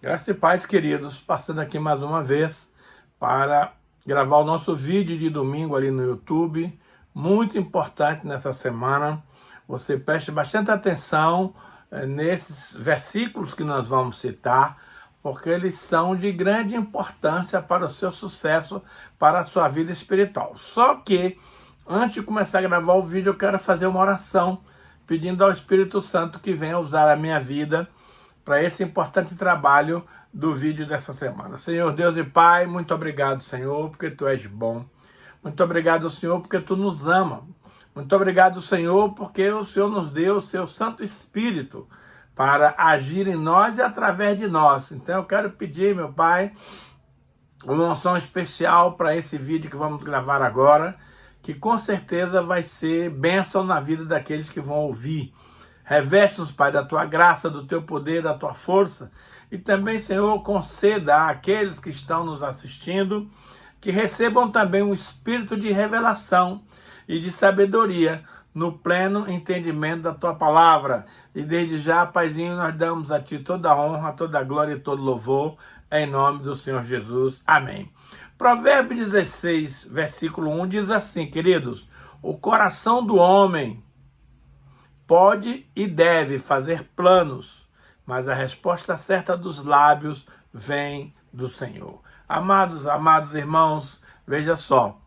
Graças e paz, queridos, passando aqui mais uma vez para gravar o nosso vídeo de domingo ali no YouTube, muito importante nessa semana. Você preste bastante atenção nesses versículos que nós vamos citar, porque eles são de grande importância para o seu sucesso, para a sua vida espiritual. Só que, antes de começar a gravar o vídeo, eu quero fazer uma oração, pedindo ao Espírito Santo que venha usar a minha vida para esse importante trabalho do vídeo dessa semana. Senhor Deus e Pai, muito obrigado, Senhor, porque Tu és bom. Muito obrigado, Senhor, porque Tu nos ama. Muito obrigado, Senhor, porque o Senhor nos deu o Seu Santo Espírito para agir em nós e através de nós. Então eu quero pedir, meu Pai, uma unção especial para esse vídeo que vamos gravar agora, que com certeza vai ser bênção na vida daqueles que vão ouvir. Reveste-nos, Pai, da Tua graça, do Teu poder, da Tua força. E também, Senhor, conceda àqueles que estão nos assistindo que recebam também um espírito de revelação e de sabedoria no pleno entendimento da Tua palavra. E desde já, Paizinho, nós damos a Ti toda a honra, toda a glória e todo louvor, em nome do Senhor Jesus. Amém. Provérbios 16, versículo 1 diz assim, queridos: o coração do homem pode e deve fazer planos, mas a resposta certa dos lábios vem do Senhor. Amados irmãos, veja só,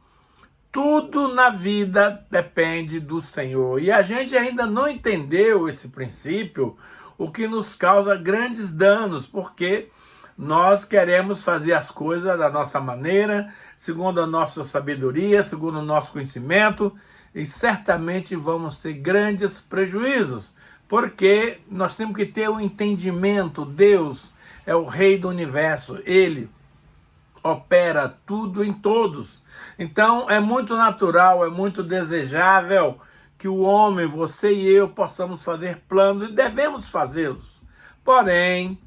tudo na vida depende do Senhor. E a gente ainda não entendeu esse princípio, o que nos causa grandes danos, porque nós queremos fazer as coisas da nossa maneira, segundo a nossa sabedoria, segundo o nosso conhecimento, e certamente vamos ter grandes prejuízos, porque nós temos que ter um entendimento. Deus é o Rei do Universo, Ele opera tudo em todos. Então é muito natural, é muito desejável que o homem, você e eu, possamos fazer planos, e devemos fazê-los. Porém,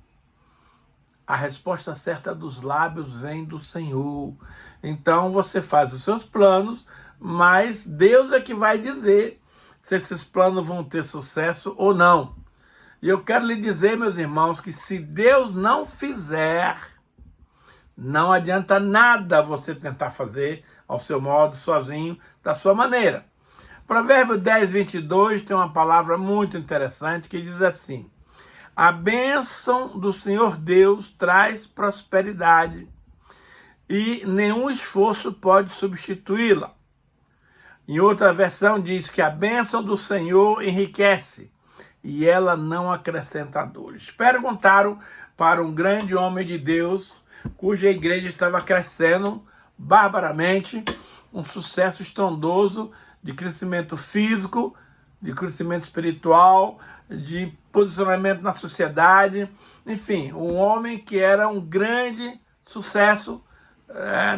a resposta certa dos lábios vem do Senhor. Então você faz os seus planos, mas Deus é que vai dizer se esses planos vão ter sucesso ou não. E eu quero lhe dizer, meus irmãos, que se Deus não fizer, não adianta nada você tentar fazer ao seu modo, sozinho, da sua maneira. Provérbio 10, 22 tem uma palavra muito interessante que diz assim: a bênção do Senhor Deus traz prosperidade e nenhum esforço pode substituí-la. Em outra versão diz que a bênção do Senhor enriquece e ela não acrescenta dores. Perguntaram para um grande homem de Deus, cuja igreja estava crescendo barbaramente, um sucesso estrondoso de crescimento físico, de crescimento espiritual, de posicionamento na sociedade, enfim, um homem que era um grande sucesso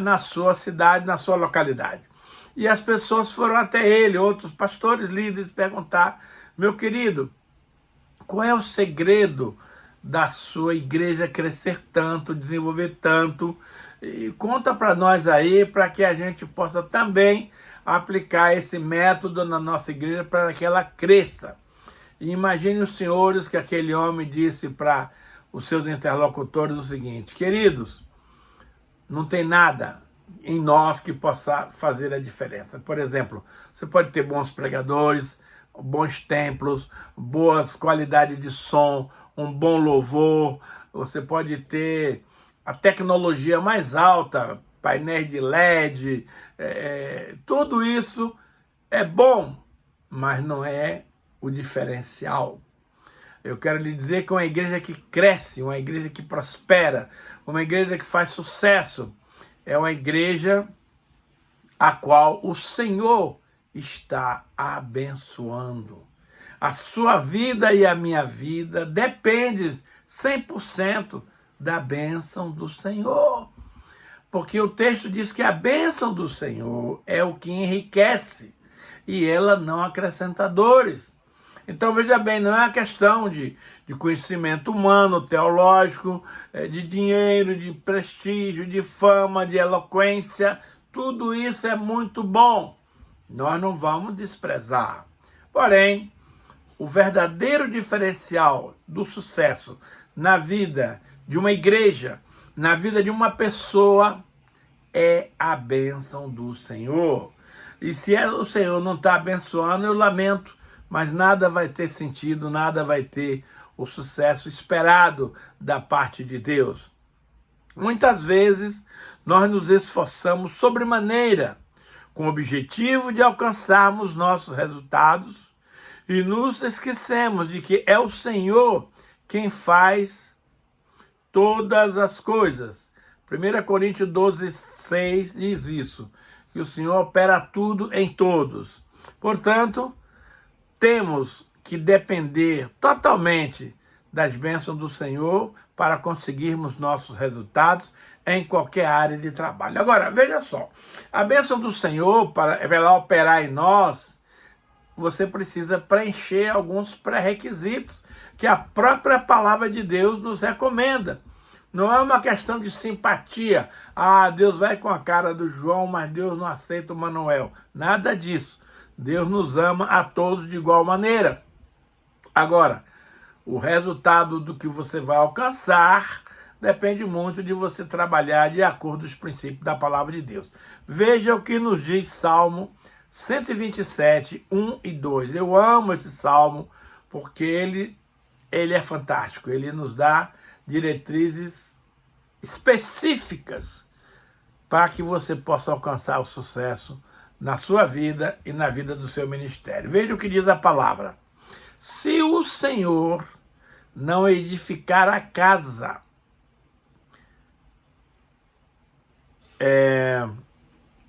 na sua cidade, na sua localidade. E as pessoas foram até ele, outros pastores, líderes, perguntar: meu querido, qual é o segredo da sua igreja crescer tanto, desenvolver tanto? E conta para nós aí, para que a gente possa também aplicar esse método na nossa igreja para que ela cresça. E imagine os senhores que aquele homem disse para os seus interlocutores o seguinte: queridos, não tem nada em nós que possa fazer a diferença. Por exemplo, você pode ter bons pregadores, bons templos, boas qualidades de som, um bom louvor, você pode ter a tecnologia mais alta, painéis de LED, tudo isso é bom, mas não é o diferencial. Eu quero lhe dizer que uma igreja que cresce, uma igreja que prospera, uma igreja que faz sucesso, é uma igreja a qual o Senhor está abençoando. A sua vida e a minha vida depende 100% da bênção do Senhor. Porque o texto diz que a bênção do Senhor é o que enriquece e ela não acrescenta dores. Então, veja bem, não é uma questão de conhecimento humano, teológico, de dinheiro, de prestígio, de fama, de eloquência. Tudo isso é muito bom. Nós não vamos desprezar. Porém, o verdadeiro diferencial do sucesso na vida de uma igreja, na vida de uma pessoa, é a bênção do Senhor. E se o Senhor não está abençoando, eu lamento, mas nada vai ter sentido, nada vai ter o sucesso esperado da parte de Deus. Muitas vezes nós nos esforçamos sobremaneira com o objetivo de alcançarmos nossos resultados e nos esquecemos de que é o Senhor quem faz todas as coisas. 1 Coríntios 12, 6 diz isso, que o Senhor opera tudo em todos. Portanto, temos que depender totalmente das bênçãos do Senhor para conseguirmos nossos resultados em qualquer área de trabalho. Agora, veja só, a bênção do Senhor, para ela operar em nós, você precisa preencher alguns pré-requisitos que a própria palavra de Deus nos recomenda. Não é uma questão de simpatia. Ah, Deus vai com a cara do João, mas Deus não aceita o Manuel. Nada disso. Deus nos ama a todos de igual maneira. Agora, o resultado do que você vai alcançar depende muito de você trabalhar de acordo com os princípios da palavra de Deus. Veja o que nos diz Salmo 127, 1 e 2. Eu amo esse salmo porque ele é fantástico. Ele nos dá diretrizes específicas para que você possa alcançar o sucesso na sua vida e na vida do seu ministério. Veja o que diz a palavra. Se o Senhor não edificar a casa,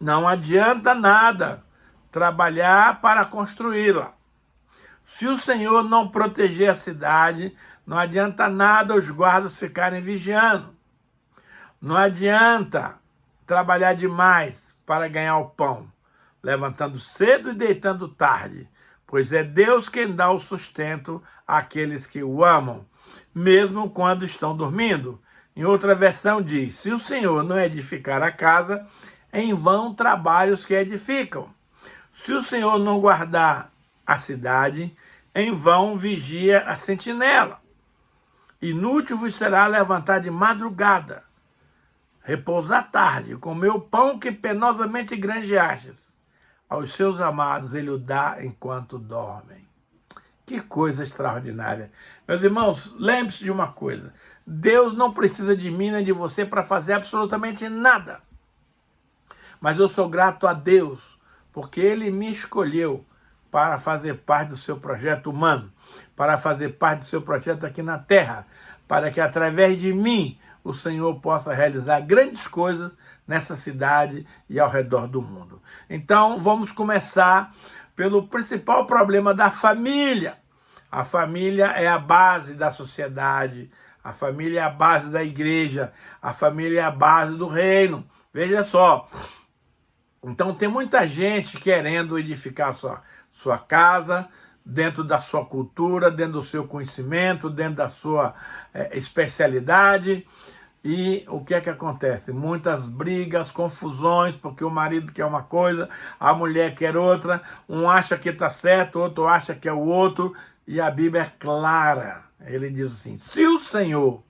não adianta nada trabalhar para construí-la. Se o Senhor não proteger a cidade, não adianta nada os guardas ficarem vigiando. Não adianta trabalhar demais para ganhar o pão, levantando cedo e deitando tarde, pois é Deus quem dá o sustento àqueles que o amam, mesmo quando estão dormindo. Em outra versão diz, se o Senhor não edificar a casa, em vão trabalham os que edificam. Se o Senhor não guardar a cidade, em vão vigia a sentinela. Inútil vos será levantar de madrugada, repousar à tarde, comer o pão que penosamente granjeastes. Aos seus amados ele o dá enquanto dormem. Que coisa extraordinária. Meus irmãos, lembre-se de uma coisa. Deus não precisa de mim nem de você para fazer absolutamente nada. Mas eu sou grato a Deus, porque Ele me escolheu para fazer parte do seu projeto humano, para fazer parte do seu projeto aqui na Terra, para que através de mim o Senhor possa realizar grandes coisas nessa cidade e ao redor do mundo. Então, vamos começar pelo principal problema da família. A família é a base da sociedade, a família é a base da igreja, a família é a base do reino. Veja só, então tem muita gente querendo edificar sua casa, dentro da sua cultura, dentro do seu conhecimento, dentro da sua especialidade. E o que é que acontece? Muitas brigas, confusões, porque o marido quer uma coisa, a mulher quer outra, um acha que está certo, outro acha que é o outro, e a Bíblia é clara. Ele diz assim, se o Senhor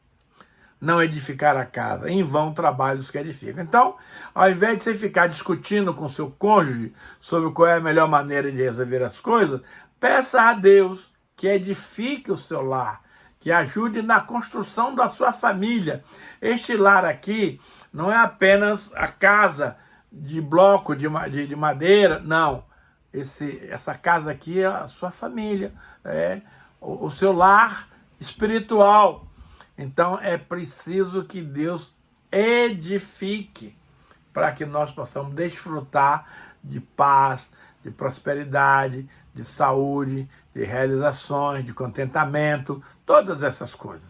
não edificar a casa, em vão trabalham os que edificam. Então, ao invés de você ficar discutindo com seu cônjuge sobre qual é a melhor maneira de resolver as coisas, peça a Deus que edifique o seu lar, que ajude na construção da sua família. Este lar aqui não é apenas a casa de bloco de madeira, não. Essa casa aqui é a sua família, é o seu lar espiritual. Então é preciso que Deus edifique para que nós possamos desfrutar de paz, de prosperidade, de saúde, de realizações, de contentamento, todas essas coisas.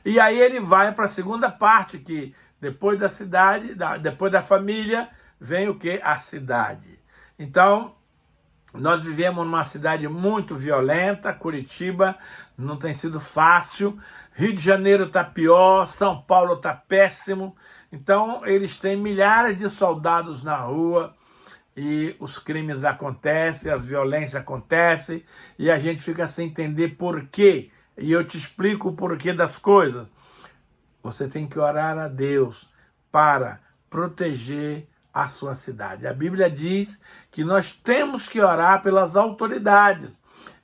E aí ele vai para a segunda parte, que depois da cidade, depois da família, vem o quê? A cidade. Então, nós vivemos numa cidade muito violenta, Curitiba não tem sido fácil, Rio de Janeiro está pior, São Paulo está péssimo. Então, eles têm milhares de soldados na rua, e os crimes acontecem, as violências acontecem, e a gente fica sem entender por quê. E eu te explico o porquê das coisas. você tem que orar a Deus para proteger a sua cidade. A Bíblia diz que nós temos que orar pelas autoridades.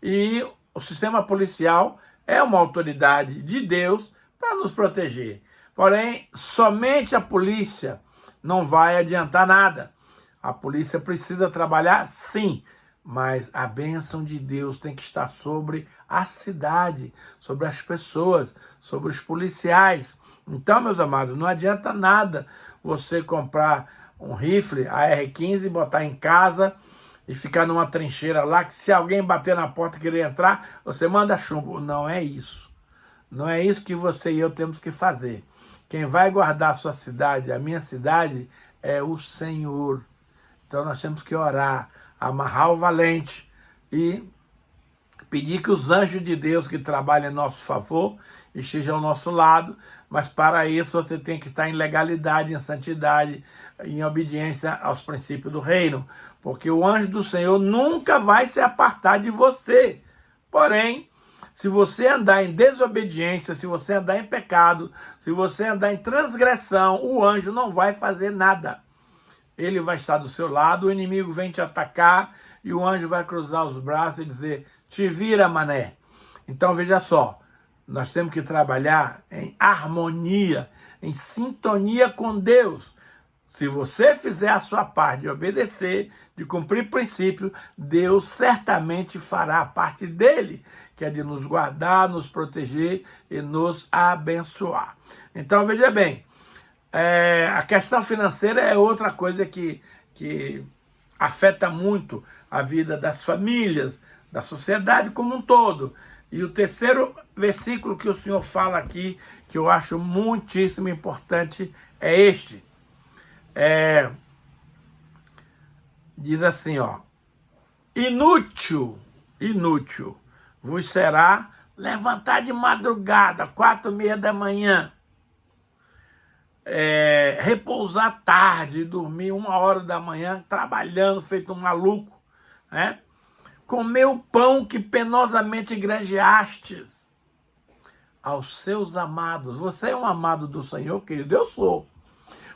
E o sistema policial é uma autoridade de Deus para nos proteger. Porém, somente a polícia não vai adiantar nada. A polícia precisa trabalhar, sim, mas a bênção de Deus tem que estar sobre a cidade, sobre as pessoas, sobre os policiais. Então, meus amados, não adianta nada você comprar um rifle AR-15 e botar em casa e ficar numa trincheira lá, que se alguém bater na porta e querer entrar, você manda chumbo. Não é isso. Não é isso que você e eu temos que fazer. Quem vai guardar a sua cidade, a minha cidade, é o Senhor. Então nós temos que orar, amarrar o valente e pedir que os anjos de Deus que trabalham em nosso favor estejam ao nosso lado, mas para isso você tem que estar em legalidade, em santidade, em obediência aos princípios do reino, porque o anjo do Senhor nunca vai se apartar de você. Porém, se você andar em desobediência, se você andar em pecado, se você andar em transgressão, o anjo não vai fazer nada. Ele vai estar do seu lado, o inimigo vem te atacar e o anjo vai cruzar os braços e dizer, te vira, mané. Então veja só, nós temos que trabalhar em harmonia, em sintonia com Deus. Se você fizer a sua parte de obedecer, de cumprir princípios, Deus certamente fará a parte dele, que é de nos guardar, nos proteger e nos abençoar. Então veja bem, a questão financeira é outra coisa que afeta muito a vida das famílias, da sociedade como um todo. E o terceiro versículo que o Senhor fala aqui, que eu acho muitíssimo importante, é este. Diz assim, ó, inútil vos será levantar de madrugada, 4:30 da manhã, repousar tarde, dormir 1h da manhã, trabalhando, feito um maluco, né? Comer o pão que penosamente granjeastes aos seus amados. Você é um amado do Senhor, querido? Eu sou.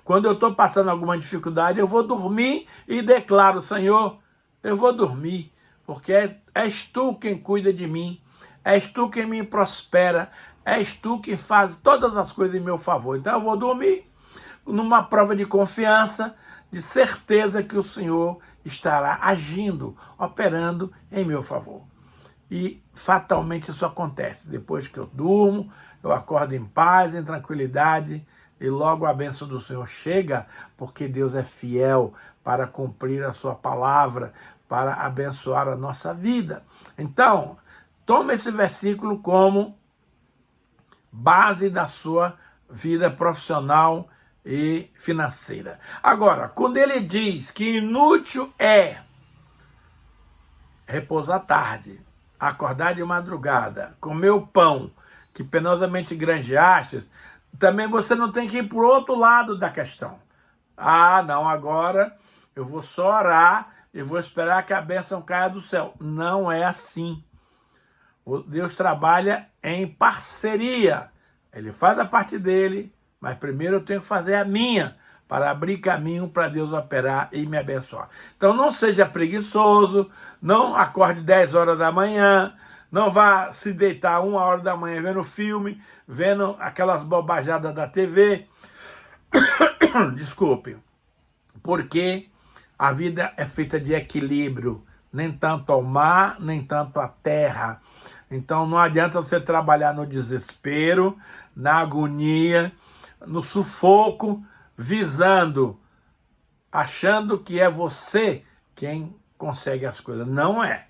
Quando eu estou passando alguma dificuldade, eu vou dormir e declaro, Senhor, eu vou dormir, porque és tu quem cuida de mim, és tu quem me prospera, és tu que faz todas as coisas em meu favor. Então eu vou dormir numa prova de confiança, de certeza que o Senhor estará agindo, operando em meu favor. E fatalmente isso acontece. Depois que eu durmo, eu acordo em paz, em tranquilidade, e logo a bênção do Senhor chega, porque Deus é fiel para cumprir a sua palavra, para abençoar a nossa vida. Então, tome esse versículo como base da sua vida profissional e financeira. Agora, quando ele diz que inútil é repousar tarde, acordar de madrugada, comer o pão que penosamente granjeastes, também você não tem que ir para o outro lado da questão. Ah, não, agora eu vou só orar e vou esperar que a bênção caia do céu. Não é assim. Deus trabalha em parceria. Ele faz a parte dele, mas primeiro eu tenho que fazer a minha, para abrir caminho para Deus operar e me abençoar. Então não seja preguiçoso, não acorde 10h da manhã, não vá se deitar 1h da manhã vendo filme, vendo aquelas bobajadas da TV. Desculpe. Porque a vida é feita de equilíbrio, nem tanto ao mar, nem tanto à terra. Então não adianta você trabalhar no desespero, na agonia, no sufoco, visando, achando que é você quem consegue as coisas. Não é.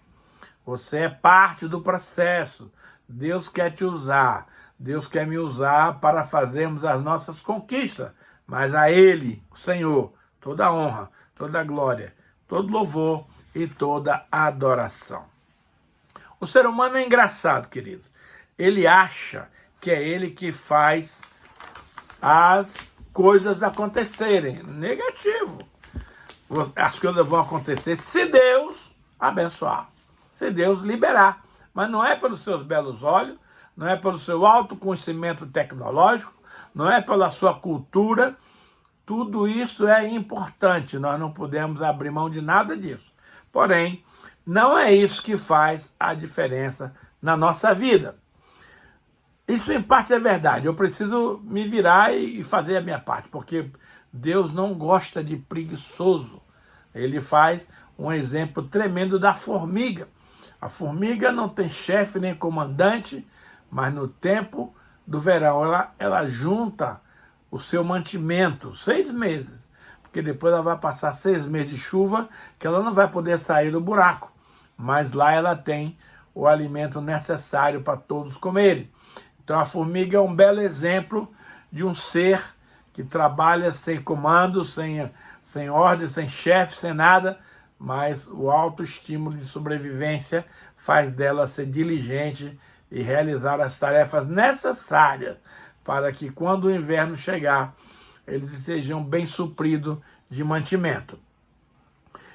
Você é parte do processo. Deus quer te usar. Deus quer me usar para fazermos as nossas conquistas. Mas a Ele, o Senhor, toda a honra, toda a glória, todo louvor e toda a adoração. O ser humano é engraçado, queridos. Ele acha que é ele que faz as coisas acontecerem. Negativo. As coisas vão acontecer se Deus abençoar, se Deus liberar. Mas não é pelos seus belos olhos, não é pelo seu autoconhecimento tecnológico, não é pela sua cultura. Tudo isso é importante, nós não podemos abrir mão de nada disso. Porém, não é isso que faz a diferença na nossa vida. Isso em parte é verdade, eu preciso me virar e fazer a minha parte, porque Deus não gosta de preguiçoso. Ele faz um exemplo tremendo da formiga. A formiga não tem chefe nem comandante, mas no tempo do verão ela junta o seu mantimento, 6 meses, porque depois ela vai passar 6 meses de chuva, que ela não vai poder sair do buraco, mas lá ela tem o alimento necessário para todos comerem. Então a formiga é um belo exemplo de um ser que trabalha sem comando, sem ordem, sem chefe, sem nada, mas o autoestímulo de sobrevivência faz dela ser diligente e realizar as tarefas necessárias para que quando o inverno chegar, eles estejam bem supridos de mantimento.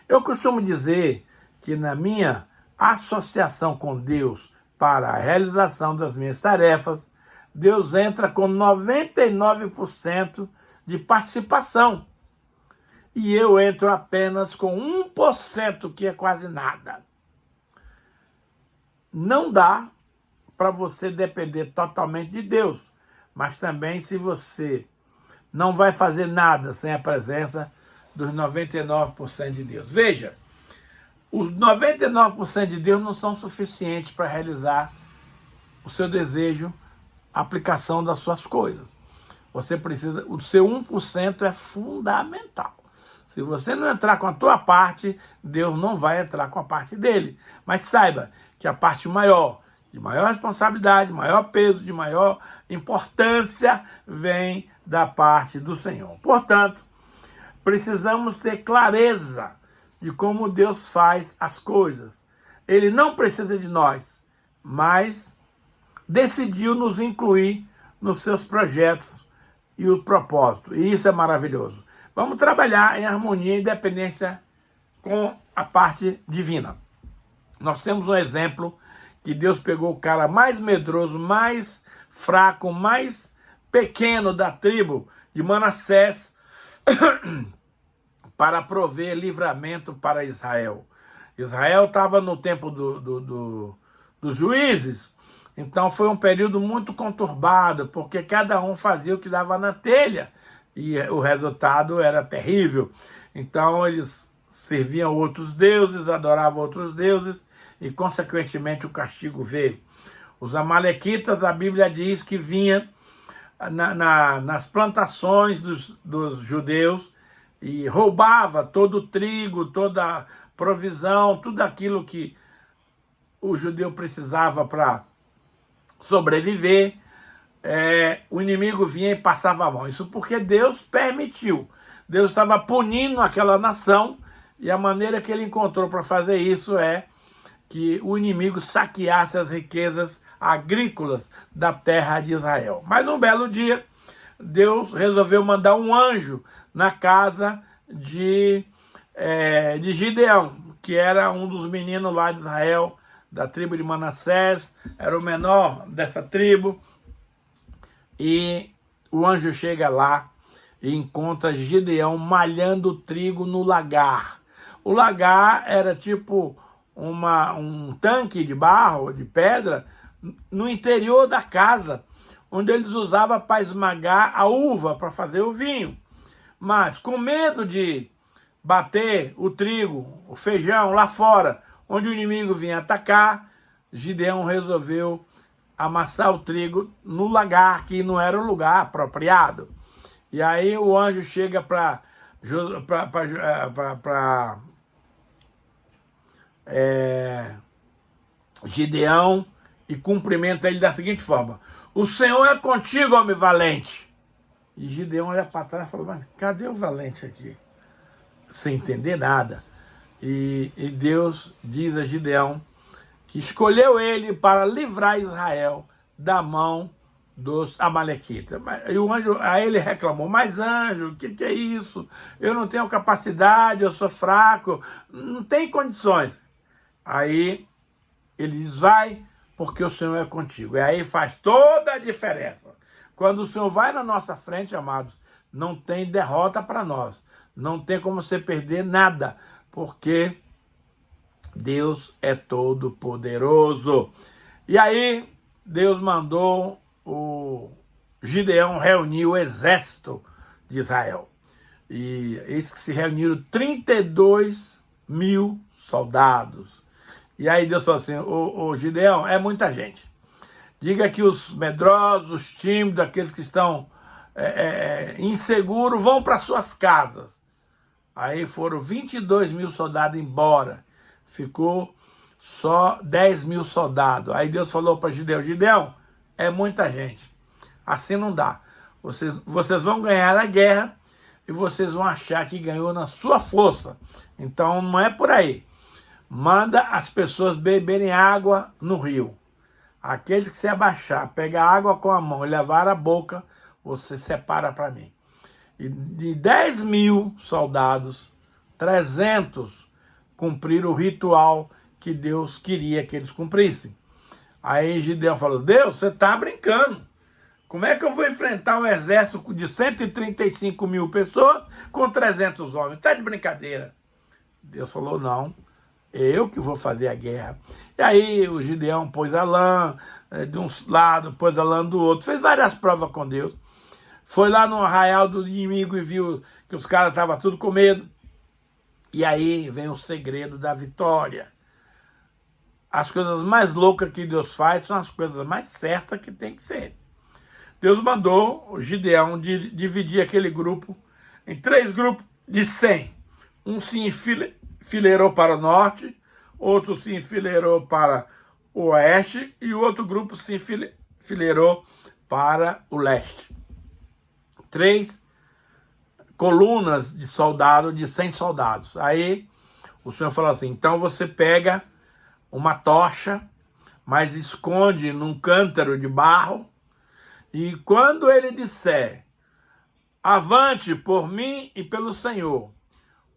Eu costumo dizer que na minha associação com Deus para a realização das minhas tarefas, Deus entra com 99% de participação. E eu entro apenas com 1%, que é quase nada. Não dá para você depender totalmente de Deus, mas também se você não vai fazer nada sem a presença dos 99% de Deus. Veja, os 99% de Deus não são suficientes para realizar o seu desejo, a aplicação das suas coisas. Você precisa, o seu 1% é fundamental. Se você não entrar com a tua parte, Deus não vai entrar com a parte dele. Mas saiba que a parte maior, de maior responsabilidade, maior peso, de maior importância, vem da parte do Senhor. Portanto, precisamos ter clareza de como Deus faz as coisas. Ele não precisa de nós, mas decidiu nos incluir nos seus projetos e o propósito. E isso é maravilhoso. Vamos trabalhar em harmonia e independência com a parte divina. Nós temos um exemplo que Deus pegou o cara mais medroso, mais fraco, mais pequeno da tribo de Manassés para prover livramento para Israel. Israel estava no tempo dos juízes, então foi um período muito conturbado, porque cada um fazia o que dava na telha, e o resultado era terrível. Então eles serviam outros deuses, adoravam outros deuses, e consequentemente o castigo veio. Os amalequitas, a Bíblia diz que vinha nas plantações dos judeus e roubava todo o trigo, toda a provisão, tudo aquilo que o judeu precisava para sobreviver. O inimigo vinha e passava a mão. Isso porque Deus permitiu. Deus estava punindo aquela nação, e a maneira que ele encontrou para fazer isso é que o inimigo saqueasse as riquezas agrícolas da terra de Israel. Mas num belo dia, Deus resolveu mandar um anjo na casa de Gideão, que era um dos meninos lá de Israel, da tribo de Manassés, era o menor dessa tribo. E o anjo chega lá e encontra Gideão malhando trigo no lagar. O lagar era tipo um tanque de barro, de pedra, no interior da casa, onde eles usavam para esmagar a uva, para fazer o vinho. Mas com medo de bater o trigo, o feijão lá fora, onde o inimigo vinha atacar, Gideão resolveu amassar o trigo no lagar, que não era o lugar apropriado. E aí o anjo chega para Gideão e cumprimenta ele da seguinte forma: o Senhor é contigo, homem valente. E Gideão olha para trás e fala: mas cadê o valente aqui? Sem entender nada. E Deus diz a Gideão que escolheu ele para livrar Israel da mão dos amalequitas. E o anjo, aí ele reclamou: mas anjo, o que é isso? Eu não tenho capacidade, eu sou fraco, não tem condições. Aí ele diz: vai, porque o Senhor é contigo. E aí faz toda a diferença. Quando o Senhor vai na nossa frente, amados, não tem derrota para nós. Não tem como você perder nada, porque Deus é todo poderoso. E aí Deus mandou o Gideão reunir o exército de Israel. E eis que se reuniram 32 mil soldados. E aí Deus falou assim, ô Gideão, é muita gente. Diga que os medrosos, os tímidos, aqueles que estão inseguros, vão para suas casas. Aí foram 22 mil soldados embora. Ficou só 10 mil soldados. Aí Deus falou para Gideão, Gideão, é muita gente. Assim não dá. Vocês vão ganhar a guerra e vocês vão achar que ganhou na sua força. Então não é por aí. Manda as pessoas beberem água no rio. Aquele que se abaixar, pegar água com a mão e levar à boca, você separa para mim. E de 10 mil soldados, 300 cumpriram o ritual que Deus queria que eles cumprissem. Aí Gideão falou, Deus, você está brincando. Como é que eu vou enfrentar um exército de 135 mil pessoas com 300 homens? Está de brincadeira. Deus falou, não, eu que vou fazer a guerra. E aí o Gideão pôs a lã de um lado, pôs a lã do outro, fez várias provas com Deus. Foi lá no arraial do inimigo e viu que os caras estavam tudo com medo. E aí vem o segredo da vitória. As coisas mais loucas que Deus faz são as coisas mais certas que tem que ser. Deus mandou o Gideão dividir aquele grupo em 3 grupos de 100. Um se enfileirou para o norte, outro se enfileirou para o oeste e o outro grupo se enfileirou para o leste. 3 colunas de soldados, de 100 soldados. Aí o Senhor falou assim, então você pega uma tocha, mas esconde num cântaro de barro, e quando ele disser, avante por mim e pelo Senhor,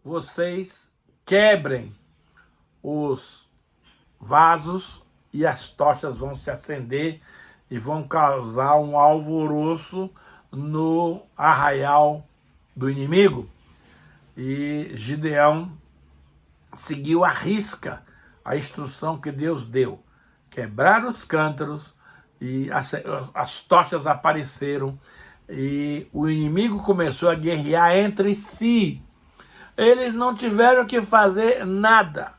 vocês quebrem os vasos e as tochas vão se acender e vão causar um alvoroço no arraial do inimigo. E Gideão seguiu à risca a instrução que Deus deu. Quebraram os cântaros e as tochas apareceram e o inimigo começou a guerrear entre si. Eles não tiveram que fazer nada.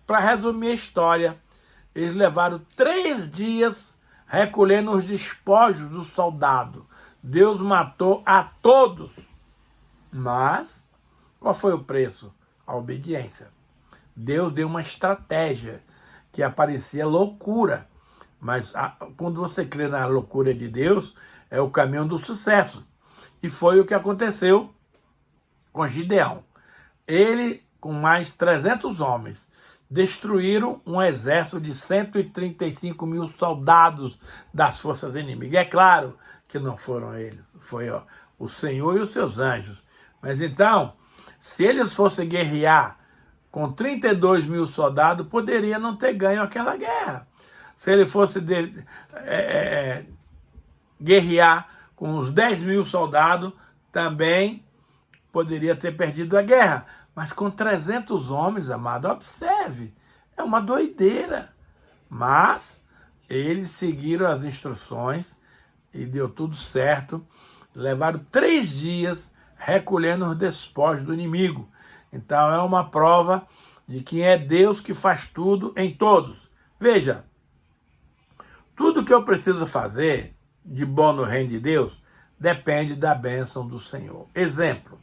Para resumir a história, eles levaram 3 dias recolhendo os despojos do soldado. Deus matou a todos. Mas, qual foi o preço? A obediência. Deus deu uma estratégia que parecia loucura. Mas quando você crê na loucura de Deus, é o caminho do sucesso. E foi o que aconteceu com Gideão. Ele, com mais 300 homens, destruíram um exército de 135 mil soldados das forças inimigas. É claro que não foram eles, foi o Senhor e os seus anjos. Mas então, se eles fossem guerrear com 32 mil soldados, poderia não ter ganho aquela guerra. Se ele fosse guerrear com os 10 mil soldados, também poderia ter perdido a guerra. Mas com 300 homens, amado, observe, é uma doideira. Mas eles seguiram as instruções e deu tudo certo. Levaram 3 dias recolhendo os despojos do inimigo. Então é uma prova de que é Deus que faz tudo em todos. Veja, tudo que eu preciso fazer de bom no reino de Deus depende da bênção do Senhor. Exemplo,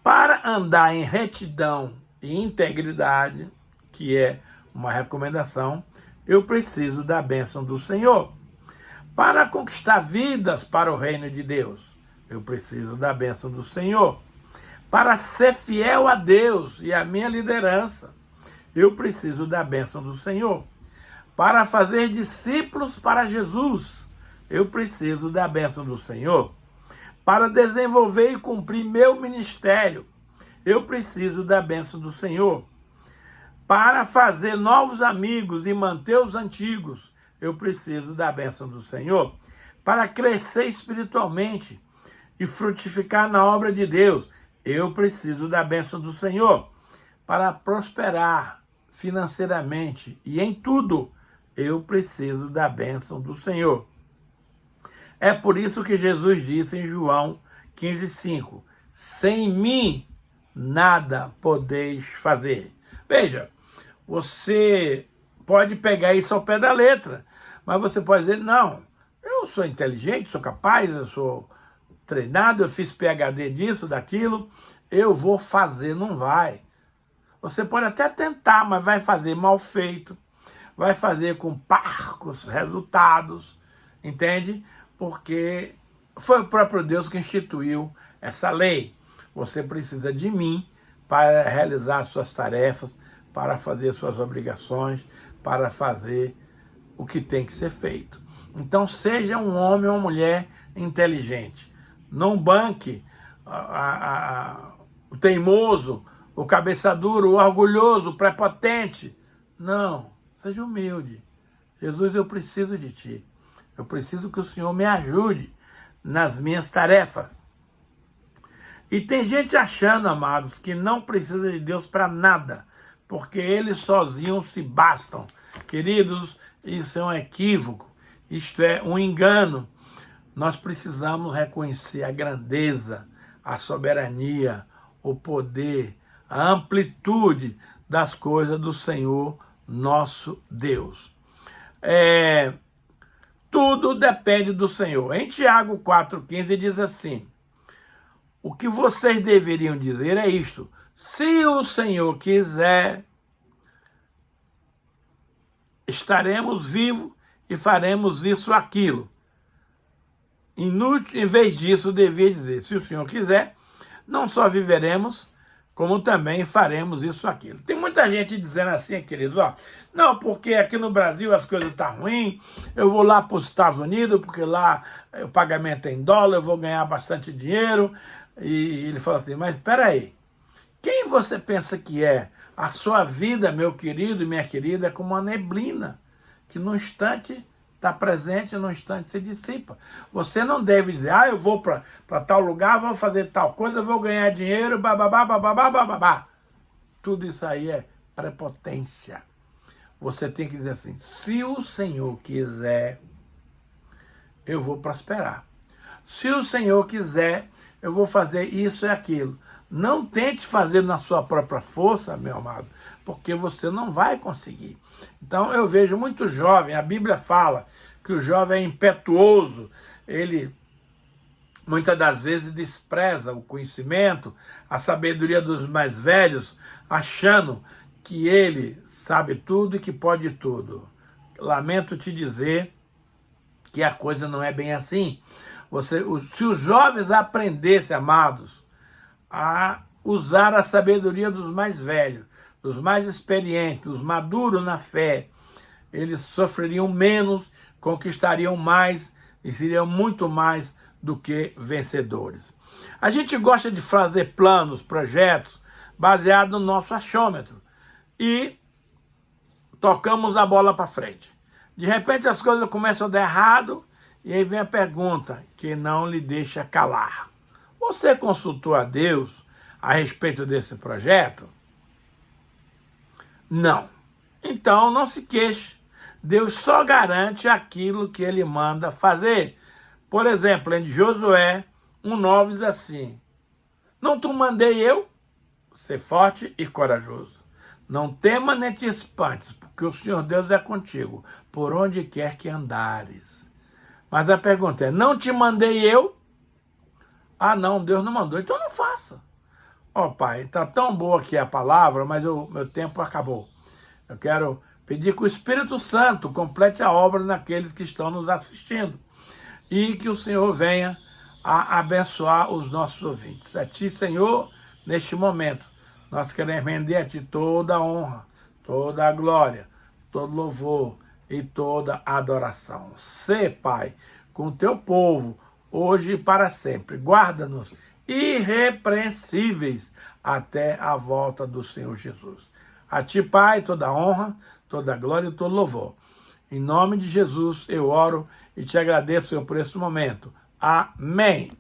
para andar em retidão e integridade, que é uma recomendação, eu preciso da bênção do Senhor. Para conquistar vidas para o reino de Deus, eu preciso da bênção do Senhor. Para ser fiel a Deus e à minha liderança, eu preciso da bênção do Senhor. Para fazer discípulos para Jesus, eu preciso da bênção do Senhor. Para desenvolver e cumprir meu ministério, eu preciso da bênção do Senhor. Para fazer novos amigos e manter os antigos, eu preciso da bênção do Senhor. Para crescer espiritualmente e frutificar na obra de Deus, eu preciso da bênção do Senhor. Para prosperar financeiramente e em tudo, eu preciso da bênção do Senhor. É por isso que Jesus disse em João 15,5, sem mim nada podeis fazer. Veja, você pode pegar isso ao pé da letra, mas você pode dizer, não, eu sou inteligente, sou capaz, eu sou treinado, eu fiz PhD disso, daquilo, eu vou fazer, não vai. Você pode até tentar, mas vai fazer mal feito, vai fazer com parcos resultados, entende? Porque foi o próprio Deus que instituiu essa lei. Você precisa de mim para realizar suas tarefas, para fazer suas obrigações, para fazer o que tem que ser feito. Então seja um homem ou uma mulher inteligente. Não banque o teimoso, o cabeça duro, o orgulhoso, o prepotente. Não, seja humilde. Jesus, eu preciso de ti. Eu preciso que o Senhor me ajude nas minhas tarefas. E tem gente achando, amados, que não precisa de Deus para nada, porque eles sozinhos se bastam. Queridos, isso é um equívoco, isto é um engano. Nós precisamos reconhecer a grandeza, a soberania, o poder, a amplitude das coisas do Senhor nosso Deus. Tudo depende do Senhor. Em Tiago 4,15 diz assim, o que vocês deveriam dizer é isto, se o Senhor quiser, estaremos vivos e faremos isso ou aquilo. Em vez disso, devia dizer, se o Senhor quiser, não só viveremos, como também faremos isso ou aquilo. Tem muita gente dizendo assim, queridos, ó, não, porque aqui no Brasil as coisas estão ruins, eu vou lá para os Estados Unidos, porque lá o pagamento é em dólar, eu vou ganhar bastante dinheiro. E ele fala assim, mas espera aí, quem você pensa que é? A sua vida, meu querido e minha querida, é como uma neblina, que num instante está presente, num instante se dissipa. Você não deve dizer, eu vou para tal lugar, vou fazer tal coisa, vou ganhar dinheiro, bababá, bababá, bababá. Tudo isso aí é prepotência. Você tem que dizer assim, se o Senhor quiser, eu vou prosperar. Se o Senhor quiser, eu vou fazer isso e aquilo. Não tente fazer na sua própria força, meu amado, porque você não vai conseguir. Então eu vejo muito jovem, a Bíblia fala que o jovem é impetuoso, ele muitas das vezes despreza o conhecimento, a sabedoria dos mais velhos, achando que ele sabe tudo e que pode tudo. Lamento te dizer que a coisa não é bem assim. Se os jovens aprendessem, amados, a usar a sabedoria dos mais velhos, dos mais experientes, dos maduros na fé, eles sofreriam menos, conquistariam mais e seriam muito mais do que vencedores. A gente gosta de fazer planos, projetos, baseados no nosso achômetro e tocamos a bola para frente. De repente as coisas começam a dar errado e aí vem a pergunta que não lhe deixa calar. Você consultou a Deus a respeito desse projeto? Não. Então não se queixe. Deus só garante aquilo que ele manda fazer. Por exemplo, em Josué 1,9 diz assim, não te mandei eu? Ser forte e corajoso. Não tema nem te espantes, porque o Senhor Deus é contigo, por onde quer que andares. Mas a pergunta é, não te mandei eu? Ah, não, Deus não mandou, então não faça. Ó, Pai, está tão boa aqui a palavra, mas o meu tempo acabou. Eu quero pedir que o Espírito Santo complete a obra naqueles que estão nos assistindo e que o Senhor venha a abençoar os nossos ouvintes. A Ti, Senhor, neste momento, nós queremos render a Ti toda a honra, toda a glória, todo louvor e toda a adoração. Sê, Pai, com o Teu povo, hoje e para sempre. Guarda-nos irrepreensíveis até a volta do Senhor Jesus. A ti, Pai, toda a honra, toda a glória e todo louvor. Em nome de Jesus eu oro e te agradeço, Senhor, por esse momento. Amém.